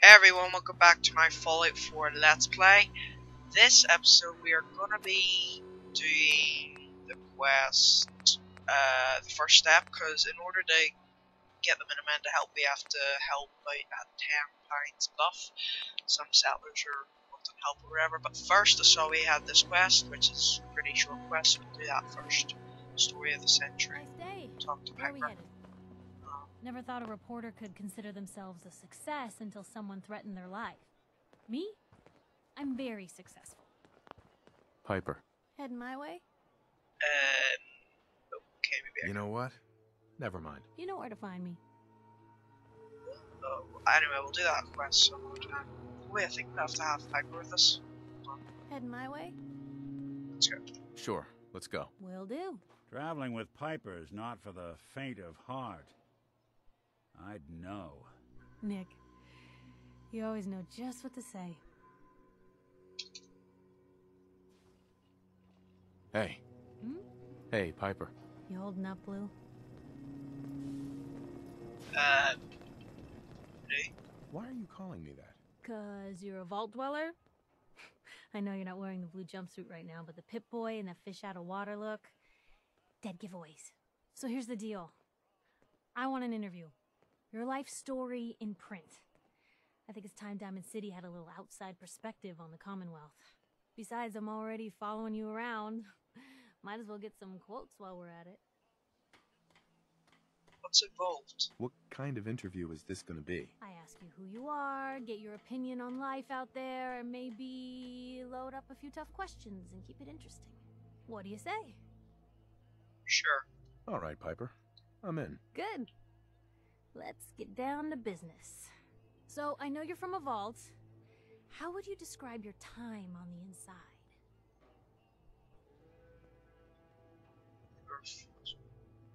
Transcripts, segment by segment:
Hey everyone, welcome back to my Fallout 4 Let's Play. This episode we are gonna be doing the quest, the first step, because in order to get the Minutemen to help, we have to help out at 10 points buff. Some settlers are wanting help or whatever, but first I saw we had this quest, which is a pretty short quest, so we'll do that first. Story of the century. Nice day. Talk to Where are we Piper. headed? Never thought a reporter could consider themselves a success until someone threatened their life. Me? I'm very successful. Piper. Heading my way? Okay, maybe You know what? Never mind. You know where to find me. anyway, we'll do that quest some more time. Wait, I think we have to have Piper with us. Heading my way? Let's go. Sure, let's go. Will do. Traveling with Piper is not for the faint of heart. I'd know. Nick, you always know just what to say. Hey. Hmm? Hey, Piper. You holding up, Blue? Hey. Why are you calling me that? 'Cause you're a vault dweller? I know you're not wearing the blue jumpsuit right now, but the Pip-Boy and the fish out of water look... Dead giveaways. So here's the deal. I want an interview. Your life story in print. I think it's time Diamond City had a little outside perspective on the Commonwealth. Besides, I'm already following you around. Might as well get some quotes while we're at it. What's involved? What kind of interview is this gonna be? I ask you who you are, get your opinion on life out there, and maybe load up a few tough questions and keep it interesting. What do you say? Sure. All right, Piper. I'm in. Good. Let's get down to business. So, I know you're from a vault. How would you describe your time on the inside?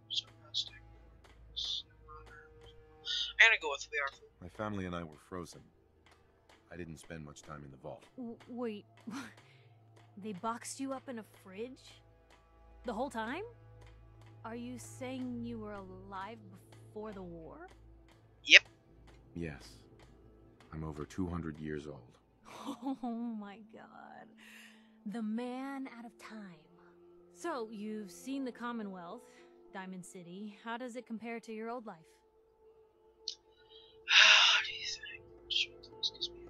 Sarcastic. I'm gonna go with we are. My family and I were frozen. I didn't spend much time in the vault. Wait, they boxed you up in a fridge? The whole time? Are you saying you were alive before the war? Yep. Yes. I'm over 200 years old. Oh my god. The man out of time. So, you've seen the Commonwealth, Diamond City. How does it compare to your old life? How do you think? Excuse me.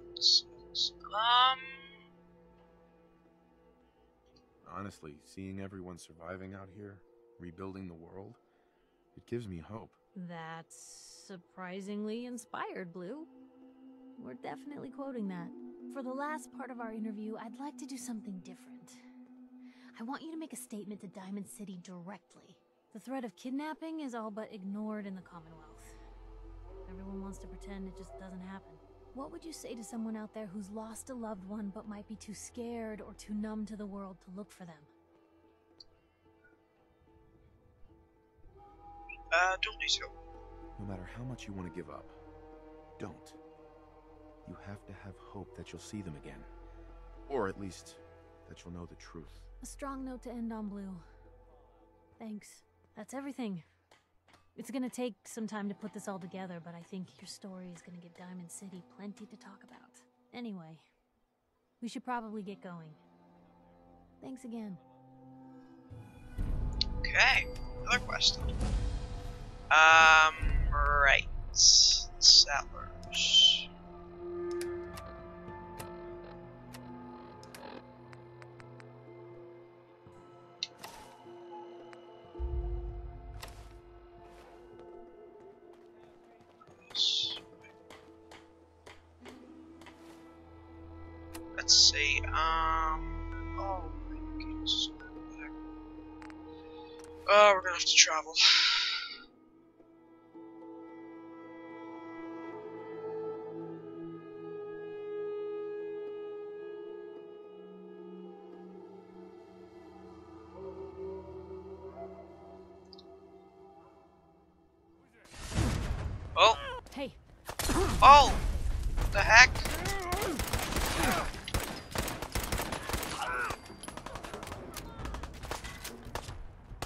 Honestly, seeing everyone surviving out here, rebuilding the world, it gives me hope. That's surprisingly inspired, Blue. We're definitely quoting that. For the last part of our interview, I'd like to do something different. I want you to make a statement to Diamond City directly. The threat of kidnapping is all but ignored in the Commonwealth. Everyone wants to pretend it just doesn't happen. What would you say to someone out there who's lost a loved one but might be too scared or too numb to the world to look for them? Don't do so. No matter how much you want to give up, don't. You have to have hope that you'll see them again. Or at least, that you'll know the truth. A strong note to end on, Blue. Thanks. That's everything. It's gonna take some time to put this all together, but I think your story is gonna give Diamond City plenty to talk about. Anyway, we should probably get going. Thanks again. Okay. Another question. Right. Settlers. Let's see, oh my goodness. Oh, we're gonna have to travel. Oh! Hey! Oh! What the heck?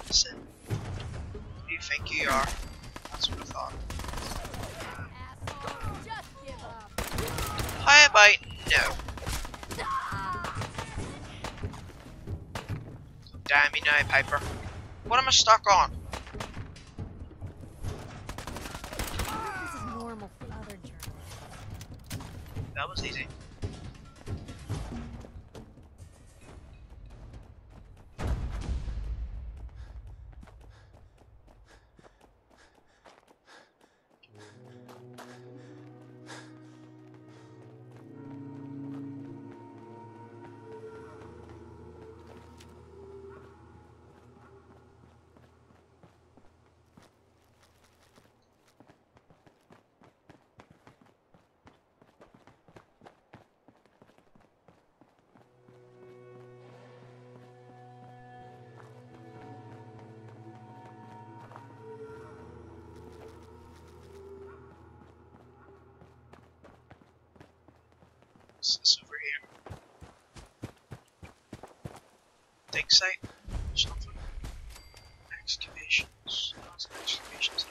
Listen. Who do you think you are? That's what I thought. Asshole, just give up. How about no? Damn you now, Piper. What am I stuck on? This is normal for other journalists. That was easy. What's this over here? Dig site? Something. Excavations. No, it's not excavations.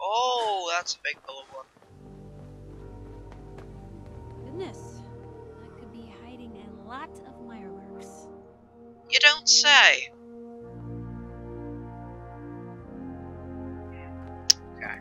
Oh, that's a big pillow one. Goodness, that could be hiding a lot of fireworks. You don't say. Okay.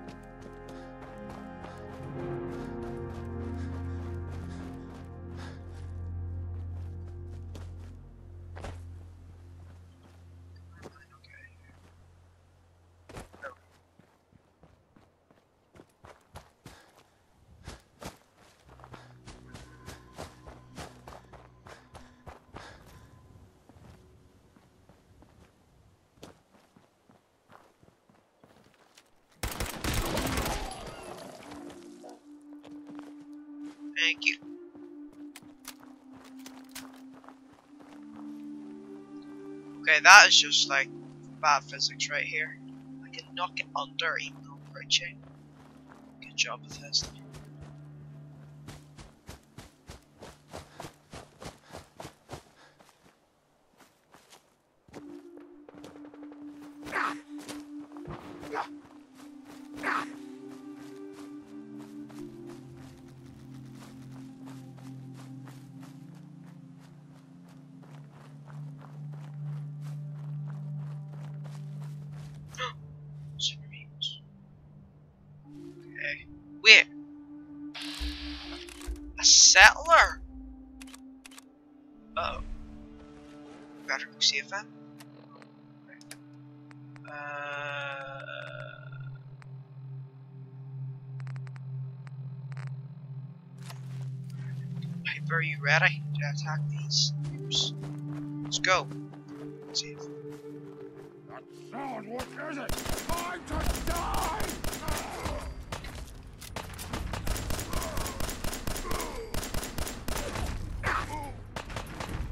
Thank you. Okay, that is just like bad physics right here. I can knock it under even though I'm crouching. Good job, Bethesda. Okay. Wait. A settler? Uh oh. Better go see if I'm. Piper, are you ready to attack these neighbors? Let's go. Let's see if. That sound, what is it? Time to die!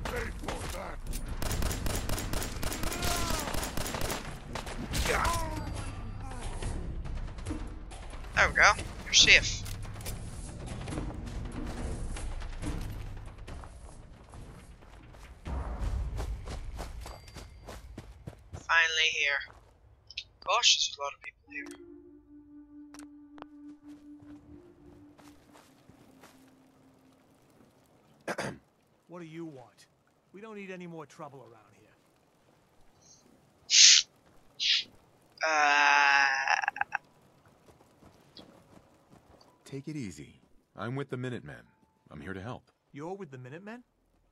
Pay for that. There we go. You're safe. Finally here. Gosh, there's a lot of people here. What do you want? We don't need any more trouble around here. Take it easy. I'm with the Minutemen. I'm here to help. You're with the Minutemen?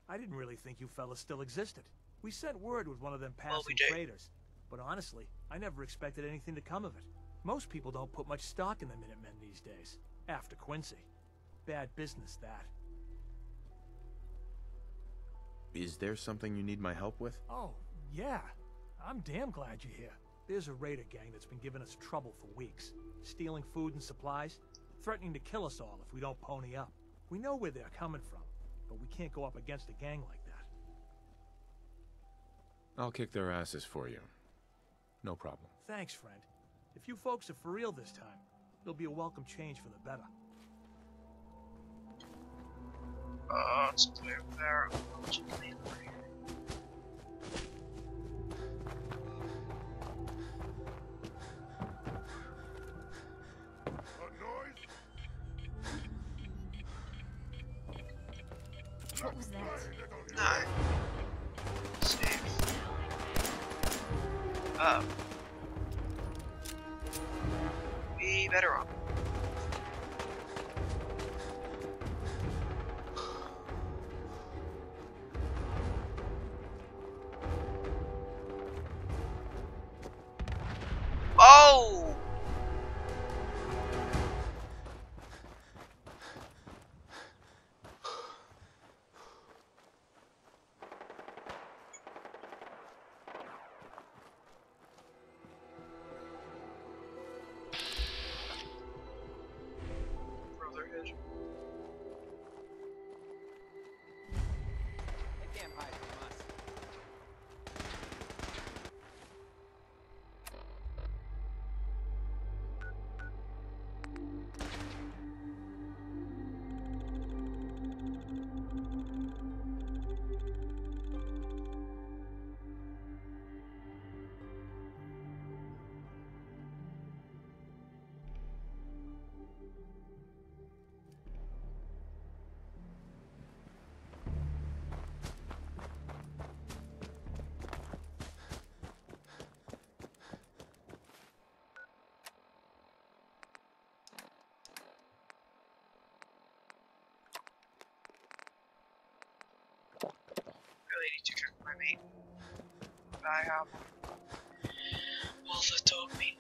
I didn't really think you fellas still existed. We sent word with one of them Well, we passing do. traders. But honestly, I never expected anything to come of it. Most people don't put much stock in the Minutemen these days. After Quincy. Bad business, that. Is there something you need my help with? Oh, yeah. I'm damn glad you're here. There's a raider gang that's been giving us trouble for weeks. Stealing food and supplies. Threatening to kill us all if we don't pony up. We know where they're coming from, but we can't go up against a gang like that. I'll kick their asses for you. No problem. Thanks, friend. If you folks are for real this time, it'll be a welcome change for the better. It's something over there. What's your plan over here? A noise? What was that? No. Save. Oh. We better run. Oh! Brotherhood. They can't hide from us. Really need to cook my meat. I have all the dog meat.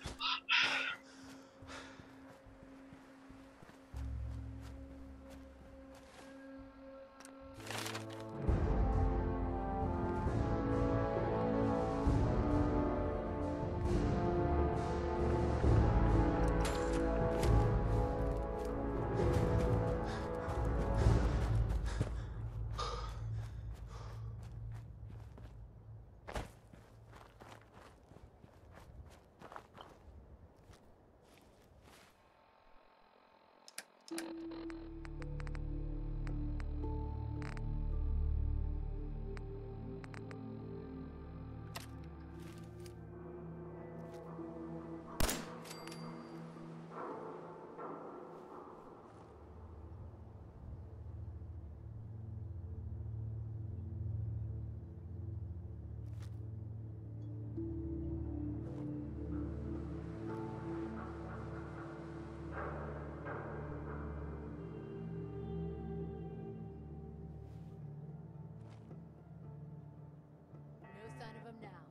No sign of him now.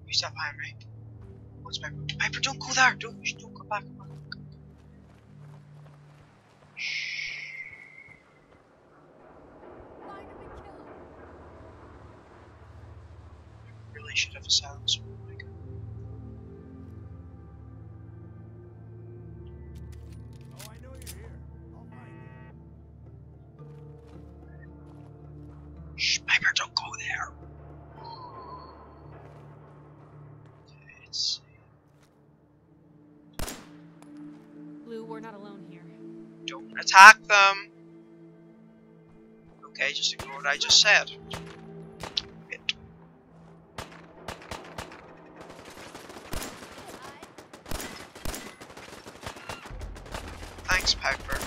You stop behind me. What's Piper? Piper, don't go there! Don't go back. Come on. Find him and kill him. Really should have a silencer. Oh my god. Oh, I know you're here. I'll find you. Shh, Piper, don't go there. Let's see. Blue, we're not alone here. Don't attack them. Okay, just ignore what I just said. It. Thanks, Piper.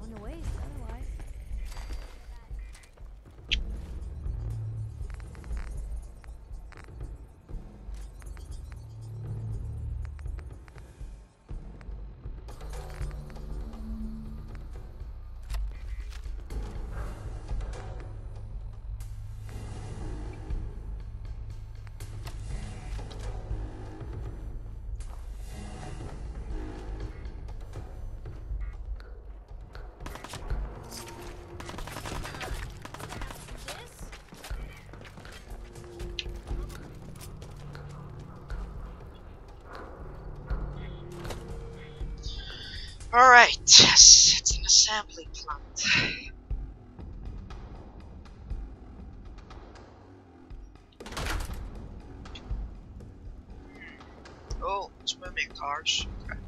On the waste, otherwise. Alright, yes, it's an assembly plant. Swimming cars. Okay.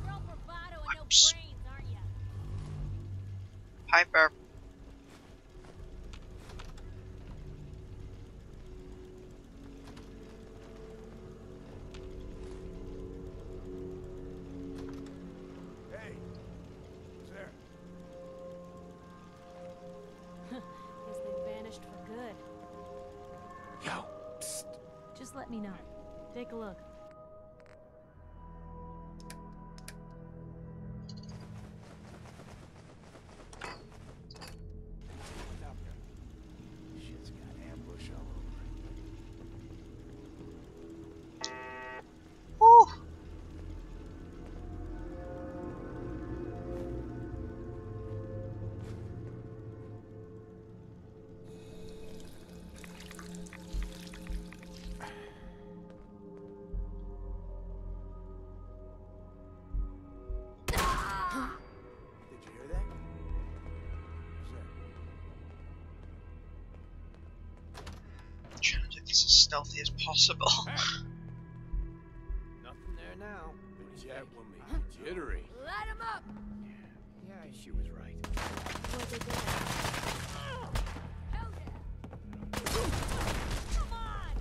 Real bravado and no Oops. brains, aren't ya? Piper. Hey, who's there? Guess they vanished for good. Yo, psst. Just let me know. Take a look. Shit's got ambush all over. Woo! Did you hear that? Who's there? Trying to do this as stealthy as possible. Nothing there now. But that will make you jittery. Light 'em up! Yeah, she was right. Where'd they go? Hell yeah! Come on!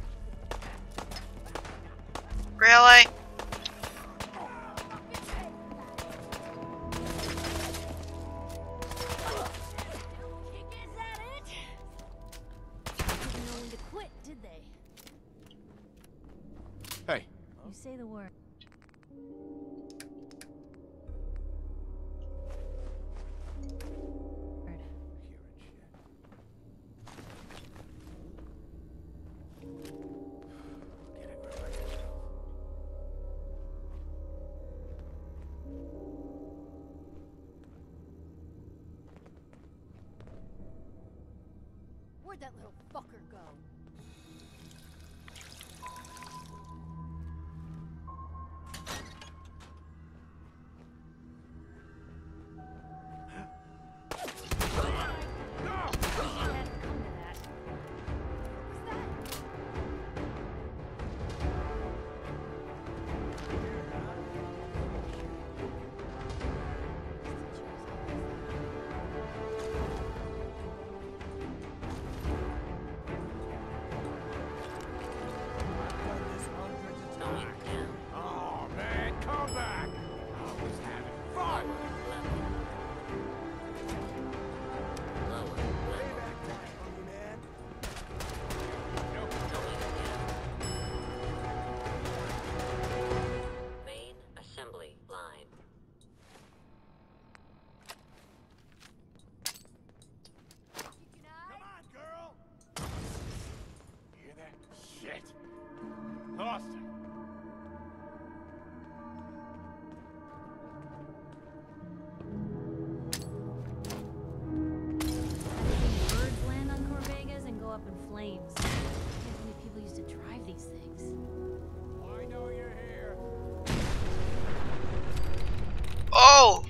Really? Kick, is that it? Didn't know when to quit, did they? Hey. You say the word. Hearing shit. Get a grip on yourself. Where'd that little fucker go? Oh man, come back! I was having fun! Payback time, hungry man. Main assembly line. Come on, girl! Hear that? Shit! Lost her. Birds land on Corvegas and go up in flames. I can't believe people used to drive these things. I know you're here. Oh!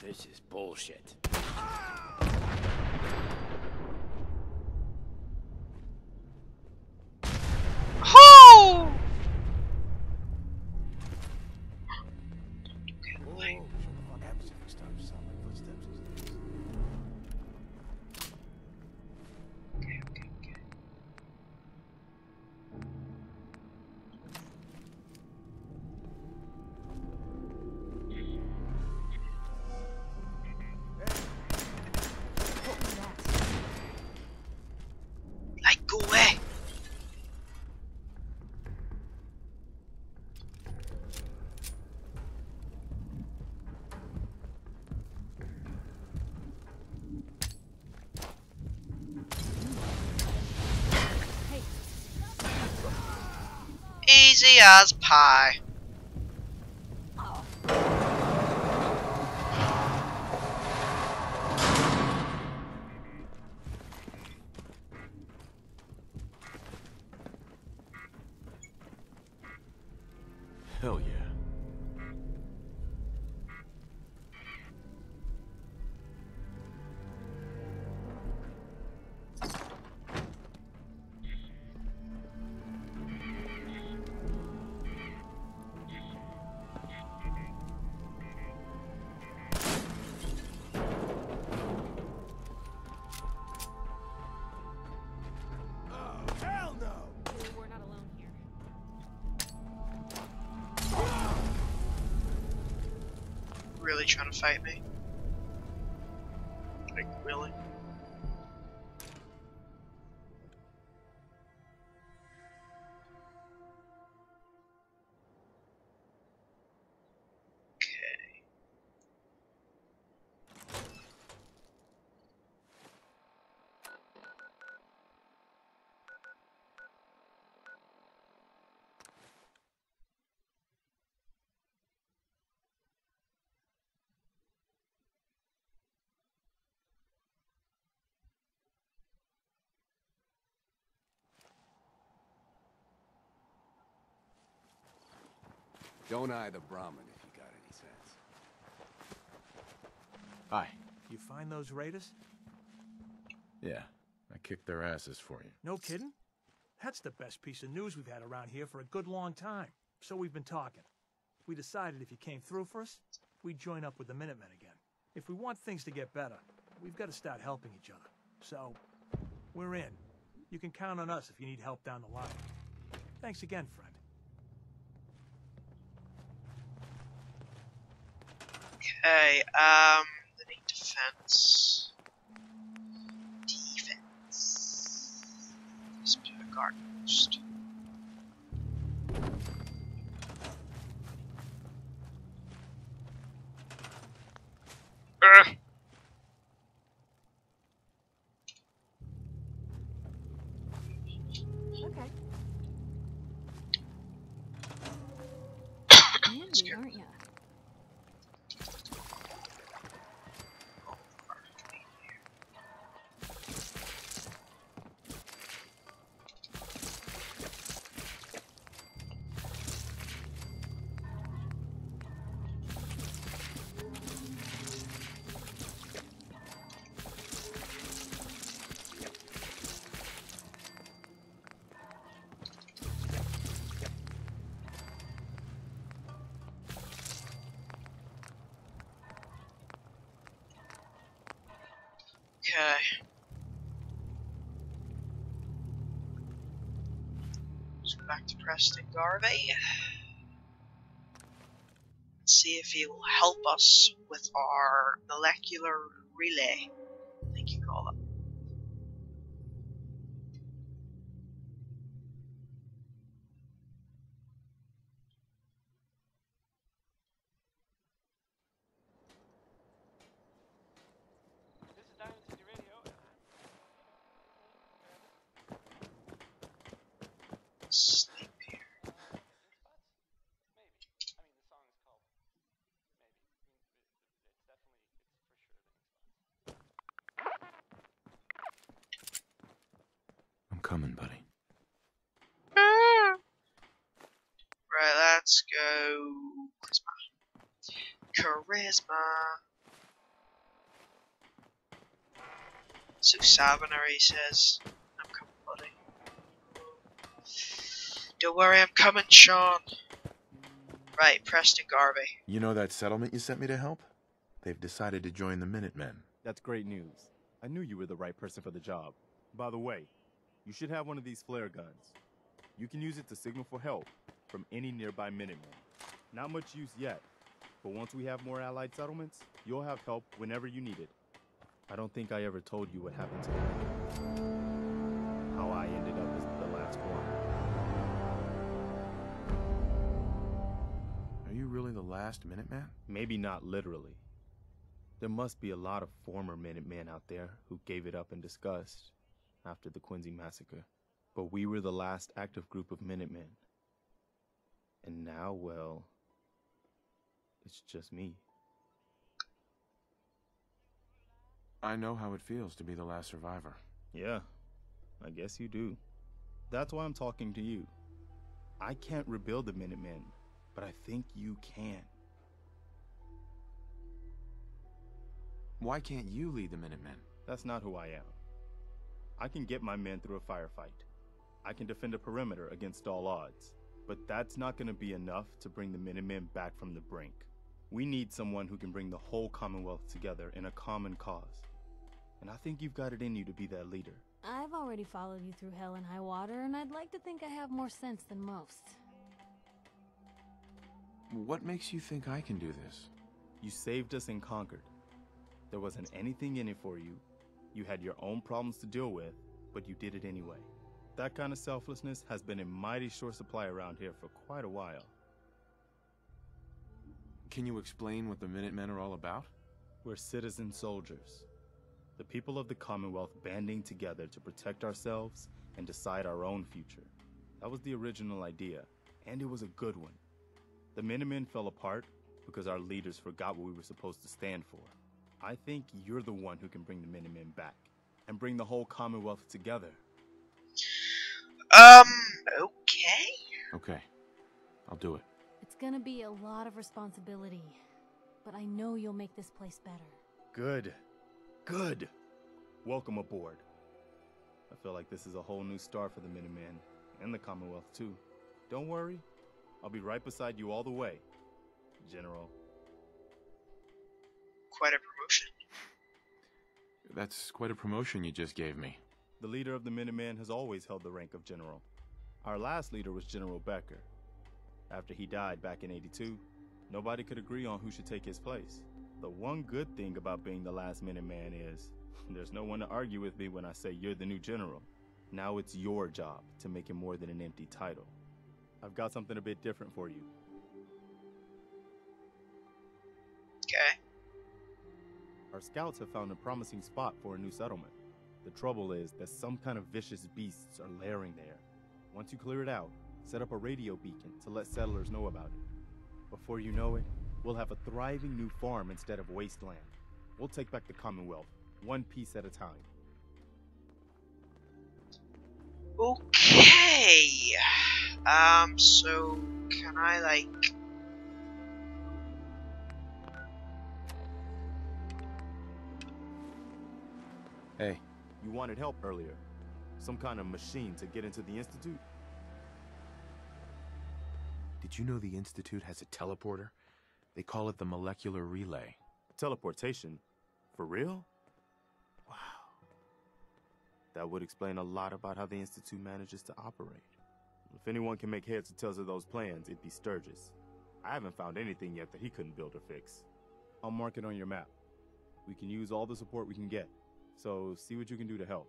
This is bullshit. Oh! Whoa, shut the fuck up. If it starts to sound like footsteps these days. Okay, okay, okay. What was that? Like, go away! Hey, Easy as pie. Hell yeah. really trying to fight me? Like, really? Okay. Don't eye the Brahmin if you got any sense. Hi. You find those raiders? Yeah, I kicked their asses for you. No kidding? That's the best piece of news we've had around here for a good long time. So we've been talking. We decided if you came through for us, we'd join up with the Minutemen again. If we want things to get better, we've got to start helping each other. So, we're in. You can count on us if you need help down the line. Thanks again, friend. Okay, they need defense. Defense. Let's put a guard post. Ugh. Okay. Let's Handy, go. aren't ya? Okay. Let's go back to Preston Garvey. Let's see if he will help us with our molecular relay. I think you call it. This is Diamond City Radio. Sleep here. Maybe. I mean, the song is called Maybe. It's definitely, it's for sure the I'm coming, buddy. Right, let's go. Charisma. So Savannah, he says. I'm coming, buddy. Don't worry, I'm coming, Sean. Right, Preston Garvey. You know that settlement you sent me to help? They've decided to join the Minutemen. That's great news. I knew you were the right person for the job. By the way, you should have one of these flare guns. You can use it to signal for help from any nearby Minutemen. Not much use yet, but once we have more allied settlements, you'll have help whenever you need it. I don't think I ever told you what happened to me. How I ended up as the last one. Are you really the last Minuteman? Maybe not literally. There must be a lot of former Minutemen out there who gave it up in disgust after the Quincy massacre. But we were the last active group of Minutemen. And now, well, it's just me. I know how it feels to be the last survivor. Yeah, I guess you do. That's why I'm talking to you. I can't rebuild the Minutemen, but I think you can. Why can't you lead the Minutemen? That's not who I am. I can get my men through a firefight. I can defend a perimeter against all odds. But that's not going to be enough to bring the Minutemen back from the brink. We need someone who can bring the whole Commonwealth together in a common cause. And I think you've got it in you to be that leader. I've already followed you through hell and high water, and I'd like to think I have more sense than most. What makes you think I can do this? You saved us and conquered. There wasn't anything in it for you. You had your own problems to deal with, but you did it anyway. That kind of selflessness has been in mighty short supply around here for quite a while. Can you explain what the Minutemen are all about? We're citizen soldiers. The people of the Commonwealth banding together to protect ourselves and decide our own future. That was the original idea, and it was a good one. The Minutemen fell apart because our leaders forgot what we were supposed to stand for. I think you're the one who can bring the Minutemen back and bring the whole Commonwealth together. Okay. Okay. I'll do it. It's gonna be a lot of responsibility, but I know you'll make this place better. Good. Good. Welcome aboard. I feel like this is a whole new start for the Minutemen, and the Commonwealth too. Don't worry. I'll be right beside you all the way, General. Quite a promotion. That's quite a promotion you just gave me. The leader of the Minutemen has always held the rank of General. Our last leader was General Becker. After he died back in '82, nobody could agree on who should take his place. The one good thing about being the last Minuteman is, there's no one to argue with me when I say you're the new general. Now it's your job to make it more than an empty title. I've got something a bit different for you. Okay. Our scouts have found a promising spot for a new settlement. The trouble is that some kind of vicious beasts are lairing there. Once you clear it out, set up a radio beacon to let settlers know about it. Before you know it, we'll have a thriving new farm instead of wasteland. We'll take back the Commonwealth, one piece at a time. Okay. So can I like... Hey. You wanted help earlier. Some kind of machine to get into the Institute? Did you know the Institute has a teleporter? They call it the molecular relay. Teleportation? For real? Wow. That would explain a lot about how the Institute manages to operate. If anyone can make heads or tails of those plans, it'd be Sturgis. I haven't found anything yet that he couldn't build or fix. I'll mark it on your map. We can use all the support we can get, so see what you can do to help.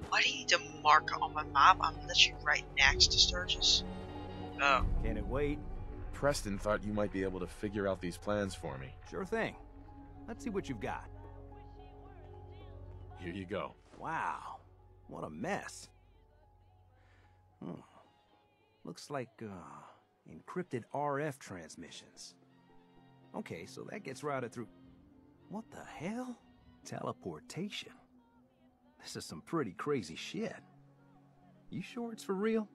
Why do you need to mark it on my map? I'm literally right next to Sturgis. Oh. Can it wait? Preston thought you might be able to figure out these plans for me. Sure thing. Let's see what you've got. Here you go. Wow. What a mess. Looks like, encrypted RF transmissions. Okay, so that gets routed through... What the hell? Teleportation. This is some pretty crazy shit. You sure it's for real?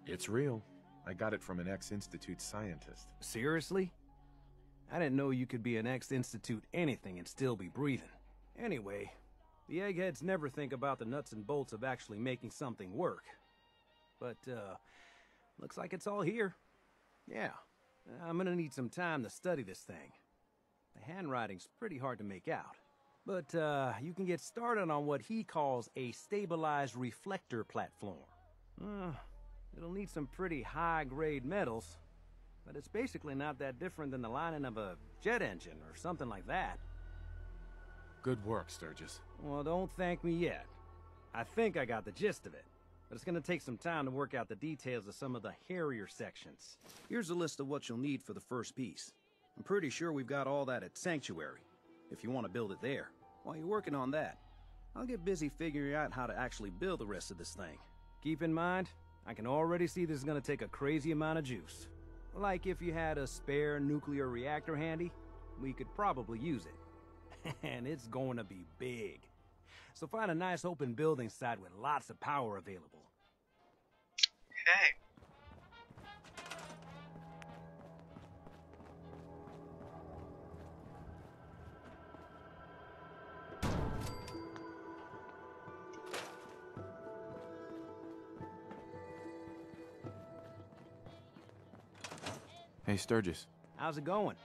It's real. I got it from an ex-Institute scientist. Seriously? I didn't know you could be an ex-Institute anything and still be breathing. Anyway, the eggheads never think about the nuts and bolts of actually making something work. But, looks like it's all here. Yeah, I'm gonna need some time to study this thing. The handwriting's pretty hard to make out. But, you can get started on what he calls a stabilized reflector platform. It'll need some pretty high-grade metals, but it's basically not that different than the lining of a jet engine or something like that. Good work, Sturgis. Well, don't thank me yet. I think I got the gist of it, but it's gonna take some time to work out the details of some of the hairier sections. Here's a list of what you'll need for the first piece. I'm pretty sure we've got all that at Sanctuary, if you want to build it there. While you're working on that, I'll get busy figuring out how to actually build the rest of this thing. Keep in mind, I can already see this is gonna take a crazy amount of juice. Like if you had a spare nuclear reactor handy, we could probably use it. And it's going to be big. So find a nice open building site with lots of power available. Okay. Hey, Sturgis. How's it going?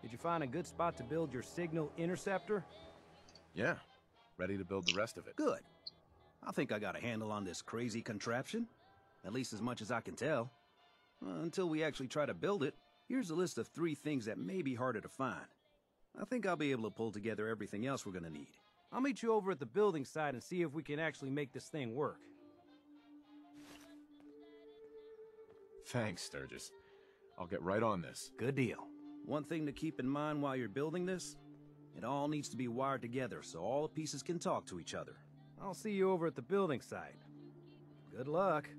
Did you find a good spot to build your signal interceptor? Yeah. Ready to build the rest of it. Good. I think I got a handle on this crazy contraption. At least as much as I can tell. until we actually try to build it. Here's a list of 3 things that may be harder to find. I think I'll be able to pull together everything else we're gonna need. I'll meet you over at the building site and see if we can actually make this thing work. Thanks, Sturgis. I'll get right on this. Good deal. One thing to keep in mind while you're building this, it all needs to be wired together so all the pieces can talk to each other. I'll see you over at the building site. Good luck.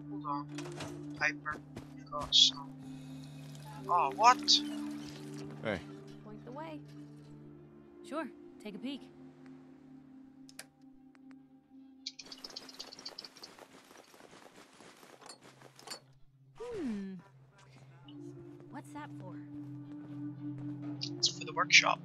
Hold on. Piper. Got some. Oh, what? Hey, Point the way. Sure, take a peek. What's that for? It's for the workshop.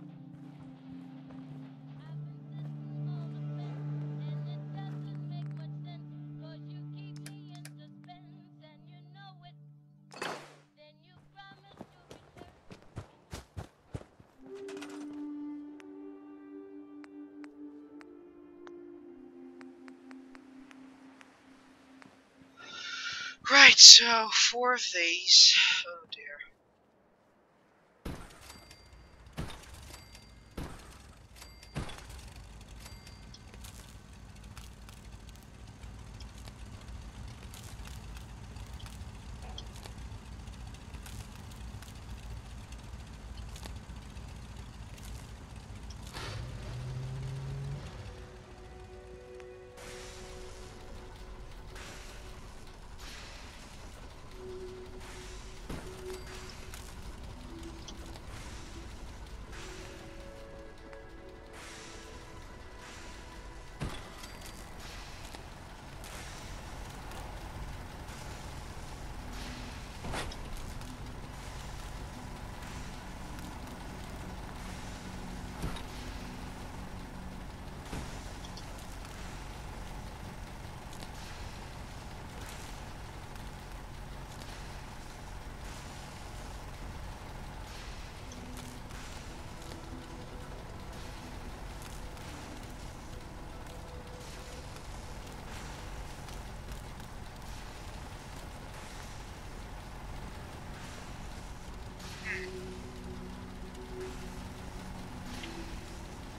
Right, so 4 of these. Oh dear.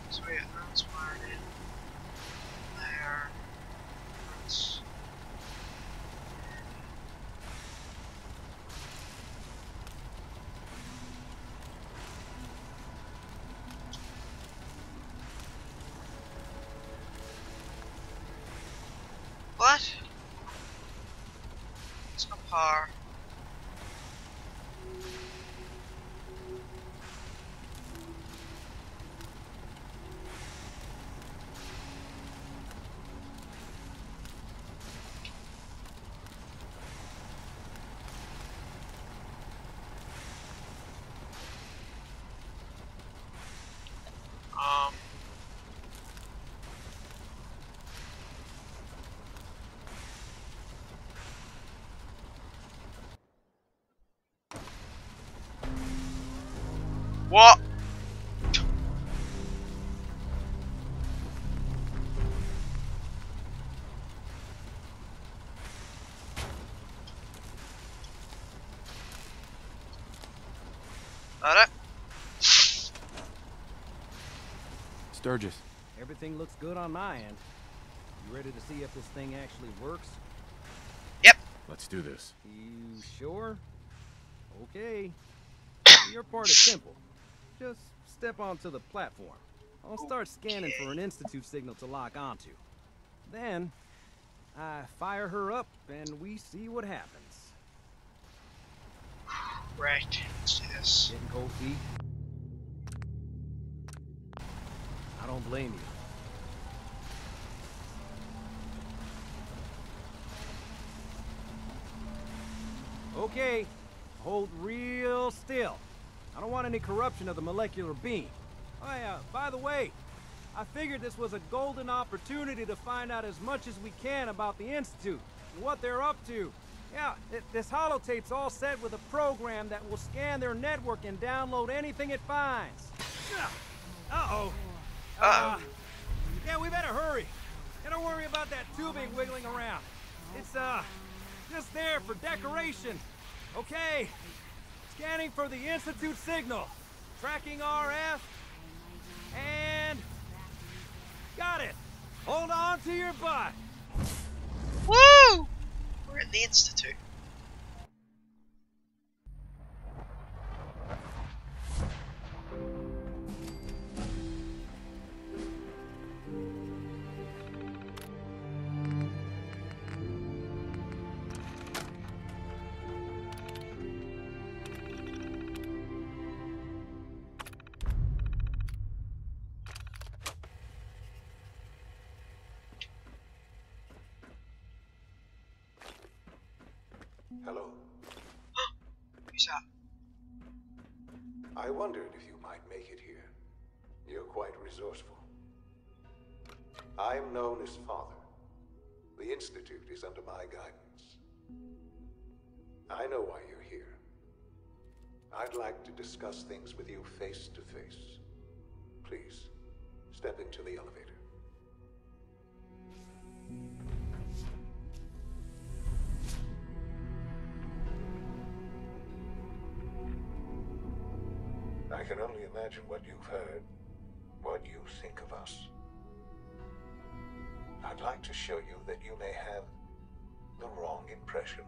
Sweet, that's wired in there. That's what? It's no power. What? That it? Sturgis. Everything looks good on my end. You ready to see if this thing actually works? Yep. Let's do this. You sure? Okay. Your part is simple. Just step onto the platform. I'll start scanning for an Institute signal to lock onto. Then, I fire her up and we see what happens. Right, let's do this. Getting cold feet? I don't blame you. Okay, hold real still. I don't want any corruption of the molecular beam. Oh yeah, by the way, I figured this was a golden opportunity to find out as much as we can about the Institute and what they're up to. Yeah, this holotape's all set with a program that will scan their network and download anything it finds. Uh-oh. Yeah, we better hurry. And don't worry about that tubing wiggling around. It's, just there for decoration. Okay. Scanning for the Institute signal. Tracking RF. And... got it. Hold on to your butt. Woo! We're at the Institute. Hello. Who's that? I wondered if you might make it here. You're quite resourceful. I'm known as Father. The Institute is under my guidance. I know why you're here. I'd like to discuss things with you face to face. Please, step into the elevator. I can only imagine what you've heard, what you think of us. I'd like to show you that you may have the wrong impression.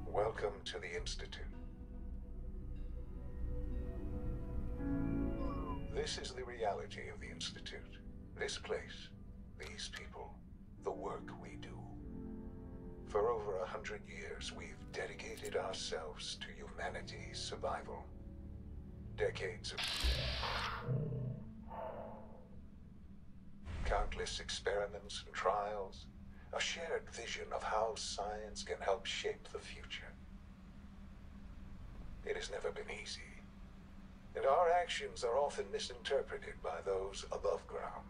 Welcome to the Institute. This is the reality of the Institute. This place, these people, the work we do. For over 100 years, we've dedicated ourselves to humanity's survival. Decades of countless experiments and trials, a shared vision of how science can help shape the future. It has never been easy, and our actions are often misinterpreted by those above ground.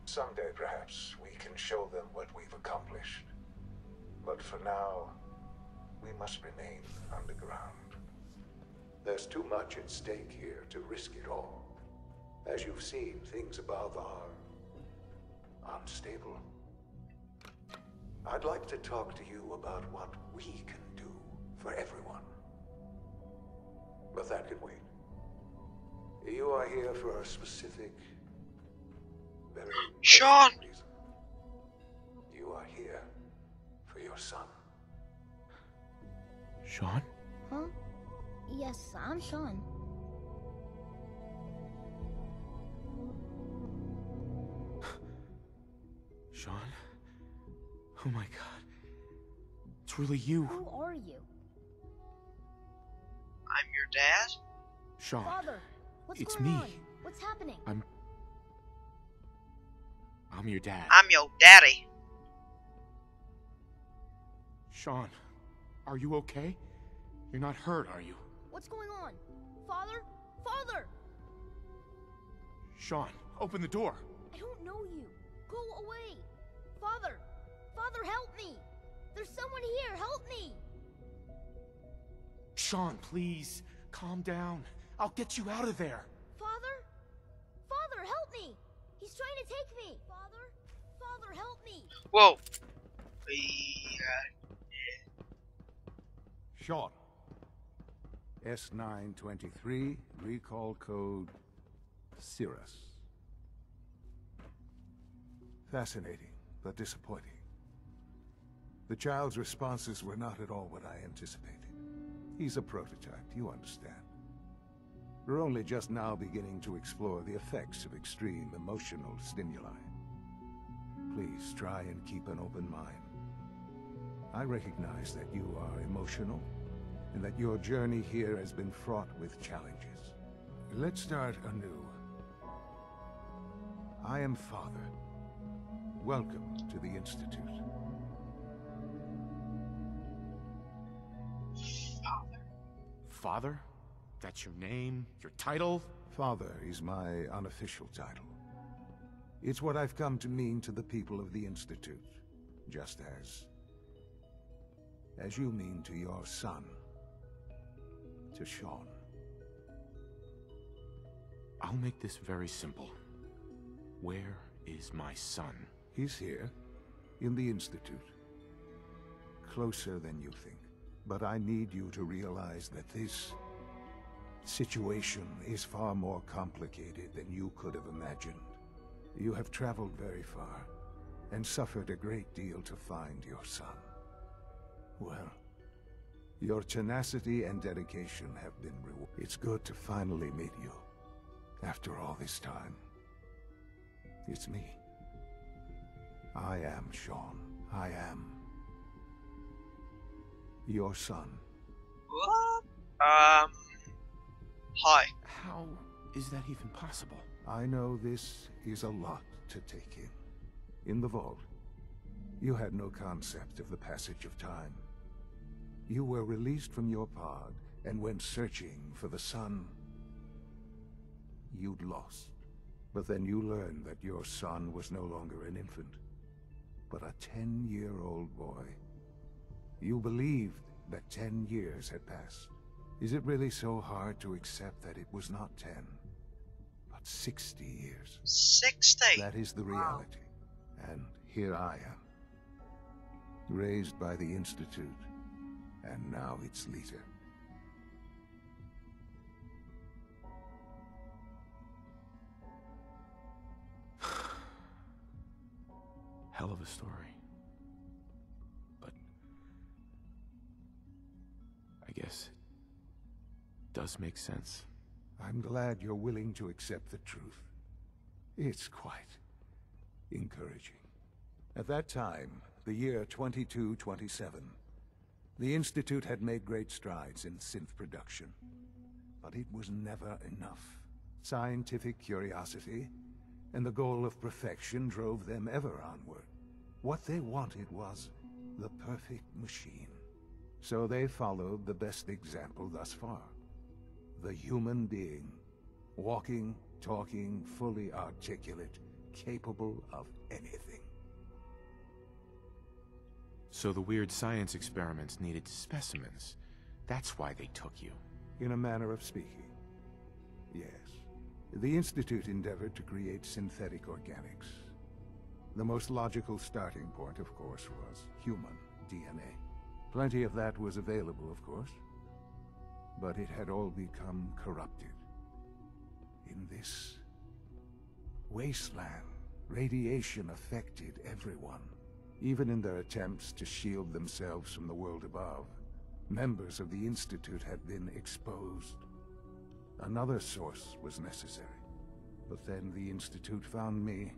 Someday, perhaps, we can show them what we've accomplished. But for now, we must remain underground. There's too much at stake here to risk it all. As you've seen, things above are unstable. I'd like to talk to you about what we can do for everyone. But that can wait. You are here for a specific, very Sean! reason. You are here for your son. Sean? Huh? Yes, I'm Sean. Sean? Oh my god. It's really you. Who are you? I'm your dad? Sean. Father, what's It's going me. on? What's happening? I'm your dad. I'm your daddy. Sean, are you okay? You're not hurt, are you? What's going on? Father? Father! Sean, open the door. I don't know you. Go away. Father! Father, help me! There's someone here. Help me! Sean, please, calm down. I'll get you out of there. Father? Father, help me! He's trying to take me! Father? Father, help me! Whoa. Sean. S923, recall code Cirrus. Fascinating, but disappointing. The child's responses were not at all what I anticipated. He's a prototype, you understand. We're only just now beginning to explore the effects of extreme emotional stimuli. Please try and keep an open mind. I recognize that you are emotional, and that your journey here has been fraught with challenges. Let's start anew. I am Father. Welcome to the Institute. Father. Father? That's your name? Your title? Father is my unofficial title. It's what I've come to mean to the people of the Institute, just as you mean to your son, to Sean. I'll make this very simple. Where is my son? He's here, in the Institute. Closer than you think. But I need you to realize that this situation is far more complicated than you could have imagined. You have traveled very far, and suffered a great deal to find your son. Well, your tenacity and dedication have been rewarded. It's good to finally meet you, after all this time. It's me. I am Sean. I am your son. What? Hi. How is that even possible? I know this is a lot to take in. In the vault, you had no concept of the passage of time. You were released from your pod and went searching for the son you'd lost. But then you learned that your son was no longer an infant, but a 10-year-old boy. You believed that 10 years had passed. Is it really so hard to accept that it was not 10, but 60 years? 60? That is the reality. And here I am, raised by the Institute, and now its leader. Hell of a story. But I guess it does make sense. I'm glad you're willing to accept the truth. It's quite encouraging. At that time, the year 2227, the Institute had made great strides in synth production. But it was never enough. Scientific curiosity and the goal of perfection drove them ever onward. What they wanted was the perfect machine. So they followed the best example thus far. The human being. Walking, talking, fully articulate, capable of anything. So the weird science experiments needed specimens. That's why they took you. In a manner of speaking, yes. The Institute endeavored to create synthetic organics. The most logical starting point, of course, was human DNA. Plenty of that was available, of course. But it had all become corrupted. In this wasteland, radiation affected everyone. Even in their attempts to shield themselves from the world above, members of the Institute had been exposed. Another source was necessary. But then the Institute found me,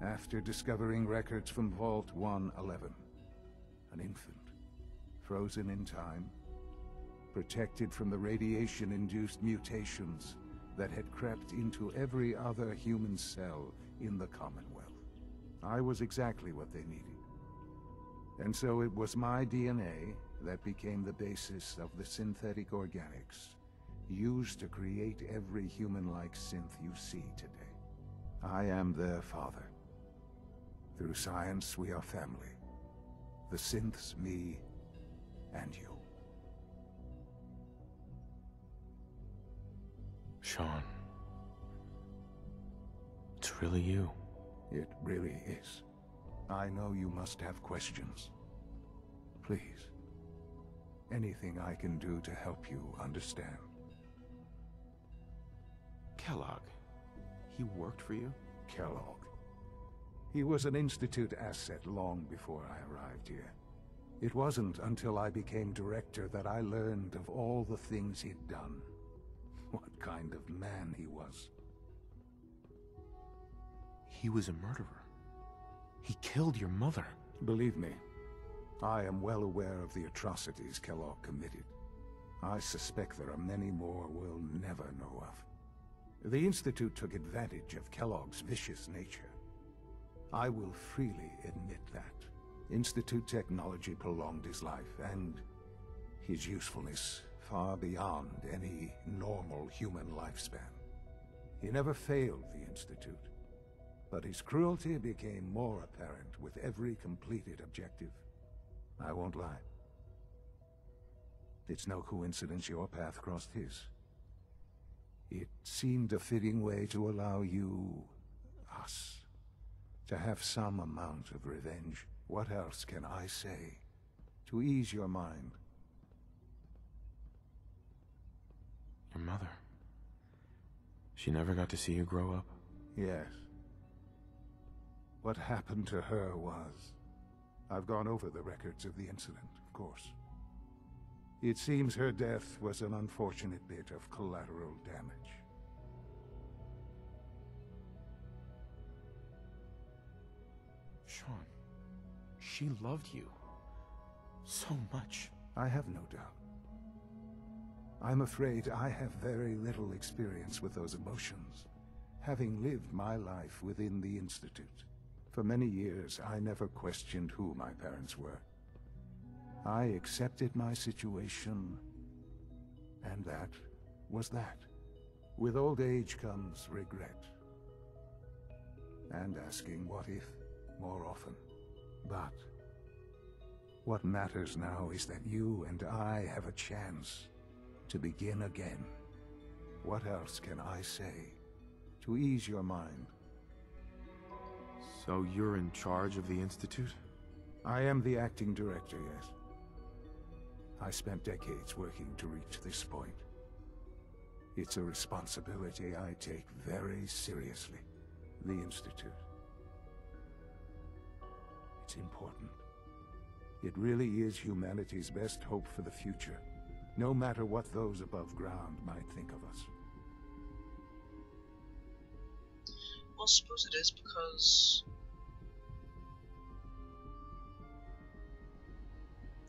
after discovering records from Vault 111. An infant, frozen in time, protected from the radiation-induced mutations that had crept into every other human cell in the Commonwealth. I was exactly what they needed. And so it was my DNA that became the basis of the synthetic organics used to create every human-like synth you see today. I am their father. Through science, we are family. The synths, me, and you. Sean. It's really you. It really is. I know you must have questions. Please. Anything I can do to help you understand. Kellogg. He worked for you? Kellogg. He was an Institute asset long before I arrived here. It wasn't until I became director that I learned of all the things he'd done. What kind of man he was. He was a murderer. He killed your mother. Believe me, I am well aware of the atrocities Kellogg committed. I suspect there are many more we'll never know of. The Institute took advantage of Kellogg's vicious nature. I will freely admit that. Institute technology prolonged his life, and his usefulness far beyond any normal human lifespan. He never failed the Institute, but his cruelty became more apparent with every completed objective. I won't lie. It's no coincidence your path crossed his. It seemed a fitting way to allow you, us, to have some amount of revenge. What else can I say to ease your mind? Your mother. She never got to see you grow up? Yes. What happened to her was... I've gone over the records of the incident, of course. It seems her death was an unfortunate bit of collateral damage. Sean, she loved you so much. I have no doubt. I'm afraid I have very little experience with those emotions, having lived my life within the Institute. For many years, I never questioned who my parents were. I accepted my situation, and that was that. With old age comes regret, and asking what if more often. But what matters now is that you and I have a chance to begin again. What else can I say to ease your mind? So you're in charge of the Institute? I am the acting director, yes. I spent decades working to reach this point. It's a responsibility I take very seriously. The Institute. It's important. It really is humanity's best hope for the future, no matter what those above ground might think of us. Well, I suppose it is because...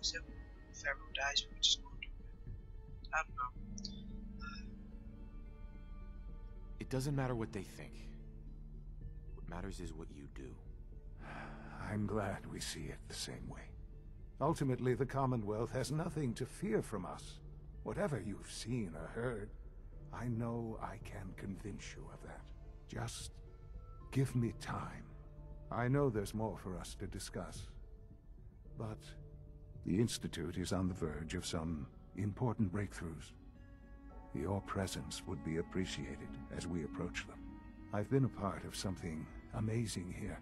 So, if everyone dies, we just go into it. I don't know. It doesn't matter what they think. What matters is what you do. I'm glad we see it the same way. Ultimately, the Commonwealth has nothing to fear from us. Whatever you've seen or heard, I know I can convince you of that. Just give me time. I know there's more for us to discuss. But the Institute is on the verge of some important breakthroughs. Your presence would be appreciated as we approach them. I've been a part of something amazing here.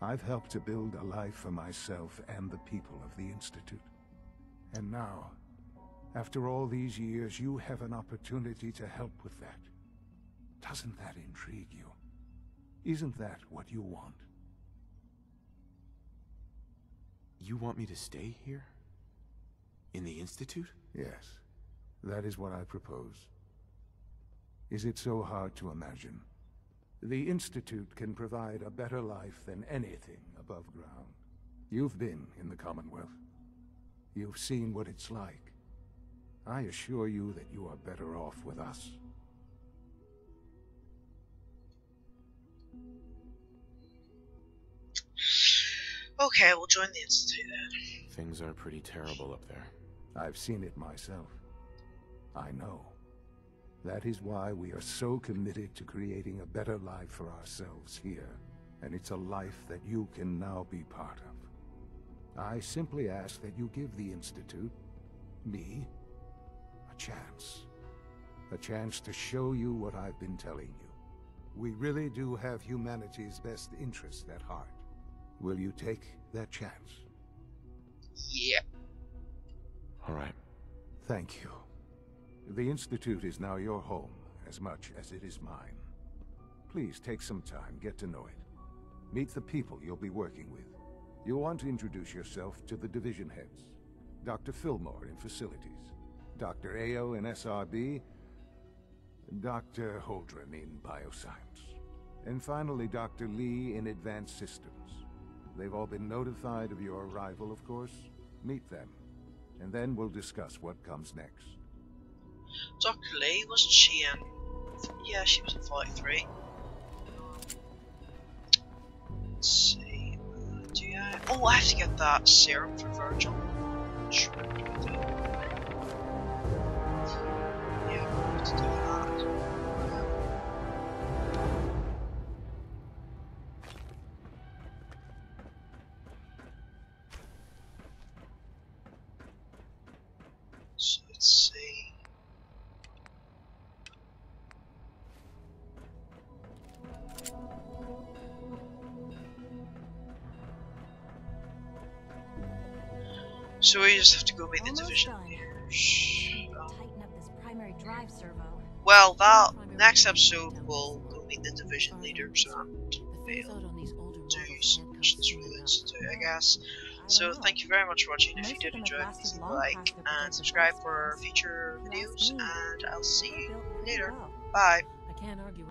I've helped to build a life for myself and the people of the Institute. And now, after all these years, you have an opportunity to help with that. Doesn't that intrigue you? Isn't that what you want? You want me to stay here? In the Institute? Yes. That is what I propose. Is it so hard to imagine? The Institute can provide a better life than anything above ground. You've been in the Commonwealth. You've seen what it's like. I assure you that you are better off with us. Okay, we'll join the Institute then. Things are pretty terrible up there. I've seen it myself. I know. That is why we are so committed to creating a better life for ourselves here. And it's a life that you can now be part of. I simply ask that you give the Institute, me, a chance. A chance to show you what I've been telling you. We really do have humanity's best interest at heart. Will you take that chance? Yeah. All right. Thank you. The Institute is now your home, as much as it is mine. Please take some time, get to know it. Meet the people you'll be working with. You'll want to introduce yourself to the division heads. Dr. Fillmore in Facilities, Dr. Ayo in SRB, Dr. Holdren in Bioscience, and finally Dr. Lee in Advanced Systems. They've all been notified of your arrival, of course. Meet them, and then we'll discuss what comes next. Dr. Lee, wasn't she in? Yeah, she was in Fallout 3. Let's see. Do I? Oh, I have to get that serum for Virgil. Sure, do that. Yeah, I have to do that. So let's see. So we just have to go meet the division leaders. Tighten up this primary drive servo. Well, that next episode we'll go meet the division leaders and do some missions related to it, I guess. So thank you very much for watching. If you did enjoy it, please like and subscribe for future videos, and I'll see you later. Bye. I can't argue.